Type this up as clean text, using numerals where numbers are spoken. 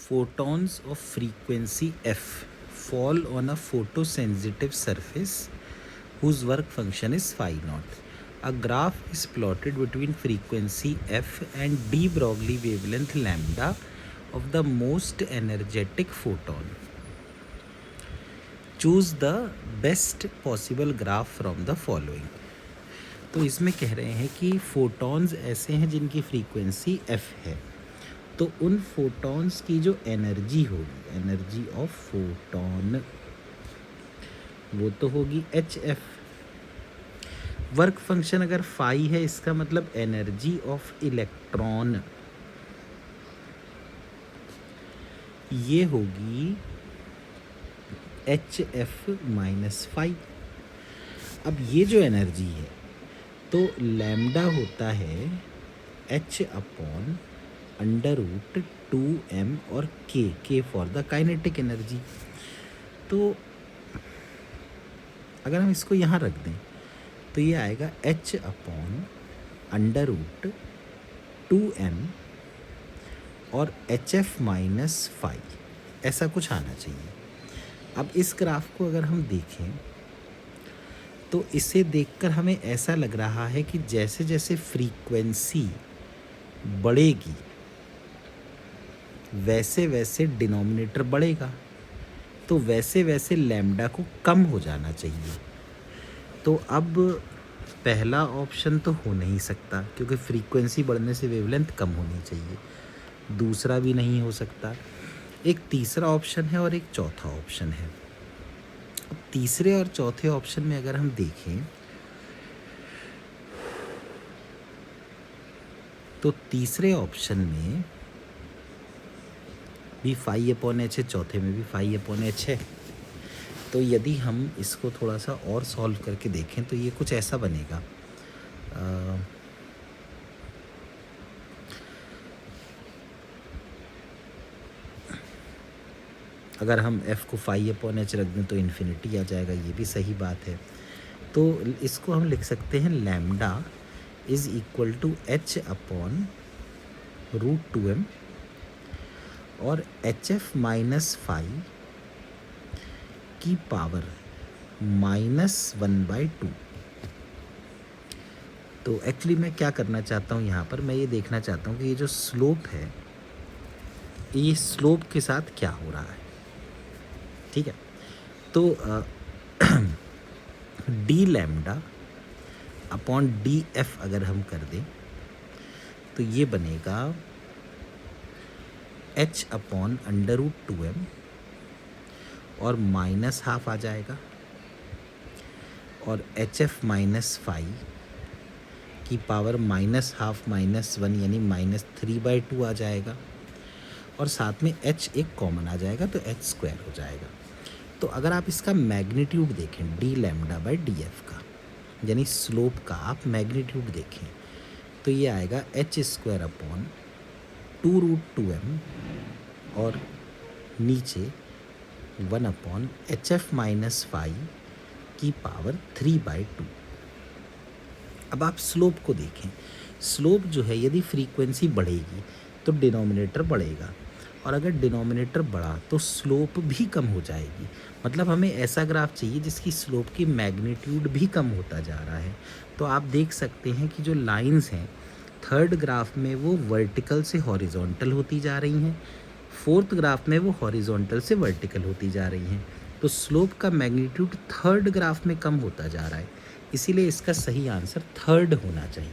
photons of frequency f fall on a photosensitive surface whose work function is phi naught. A graph is plotted between frequency f and de Broglie wavelength lambda of the most energetic photon. Choose the best possible graph from the following. तो इसमें कह रहे हैं कि photons ऐसे हैं जिनकी frequency f है, तो उन फोटॉन्स की जो एनर्जी होगी, एनर्जी ऑफ फोटॉन, वो तो होगी hf. वर्क फंक्शन अगर फाई है, इसका मतलब एनर्जी ऑफ इलेक्ट्रॉन ये होगी hf माइनस फाई. अब ये जो एनर्जी है तो लैम्डा होता है h upon under root 2m और k for the kinetic energy. तो अगर हम इसको यहाँ रख दें तो ये आएगा h upon under root 2m और hf माइनस फाई, ऐसा कुछ आना चाहिए. अब इस ग्राफ को अगर हम देखें तो इसे देखकर हमें ऐसा लग रहा है कि जैसे जैसे फ्रीक्वेंसी बढ़ेगी वैसे वैसे डिनोमिनेटर बढ़ेगा, तो वैसे वैसे लैम्डा को कम हो जाना चाहिए. तो अब पहला ऑप्शन तो हो नहीं सकता क्योंकि फ्रीक्वेंसी बढ़ने से वेवलेंथ कम होनी चाहिए. दूसरा भी नहीं हो सकता. एक तीसरा ऑप्शन है और एक चौथा ऑप्शन है. अब तीसरे और चौथे ऑप्शन में अगर हम देखें तो तीसरे ऑप्शन में भी फाई अपॉन एच है, चौथे में भी फाई अपॉन एच है. तो यदि हम इसको थोड़ा सा और सॉल्व करके देखें तो ये कुछ ऐसा बनेगा. अगर हम f को फाई अपॉन एच रख दें तो इन्फिनिटी आ जाएगा, ये भी सही बात है. तो इसको हम लिख सकते हैं lambda is equal to h upon root 2m और hf माइनस फाई की पावर -1/2. तो एक्चुअली मैं क्या करना चाहता हूँ यहाँ पर, मैं ये देखना चाहता हूँ कि ये जो स्लोप है ये स्लोप के साथ क्या हो रहा है. ठीक है, तो D lambda upon D F अगर हम कर दें तो ये बनेगा h upon under root 2m और माइनस हाफ आ जाएगा और hf माइनस फाई की पावर माइनस हाफ माइनस 1 यानी -3/2 आ जाएगा और साथ में h एक कॉमन आ जाएगा तो h स्क्वायर हो जाएगा. तो अगर आप इसका मैग्नीट्यूड देखें D lambda by D F का, यानी स्लोप का आप मैग्नीट्यूड देखें तो ये आएगा h स्क्वायर अपॉन 2√2m और नीचे 1 अपॉन hf माइनस फाई की पावर 3/2. अब आप स्लोप को देखें. स्लोप जो है यदि फ्रीक्वेंसी बढ़ेगी तो डिनोमिनेटर बढ़ेगा और अगर डिनोमिनेटर बढ़ा तो स्लोप भी कम हो जाएगी. मतलब हमें ऐसा ग्राफ चाहिए जिसकी स्लोप की मैग्नीट्यूड भी कम होता जा रहा है. तो आप देख सकते हैं कि जो लाइंस हैं थर्ड ग्राफ में वो वर्टिकल से हॉरिजॉन्टल होती जा रही हैं, फोर्थ ग्राफ में वो हॉरिजॉन्टल से वर्टिकल होती जा रही हैं. तो स्लोप का मैग्नीट्यूड थर्ड ग्राफ में कम होता जा रहा है, इसीलिए इसका सही आंसर थर्ड होना चाहिए.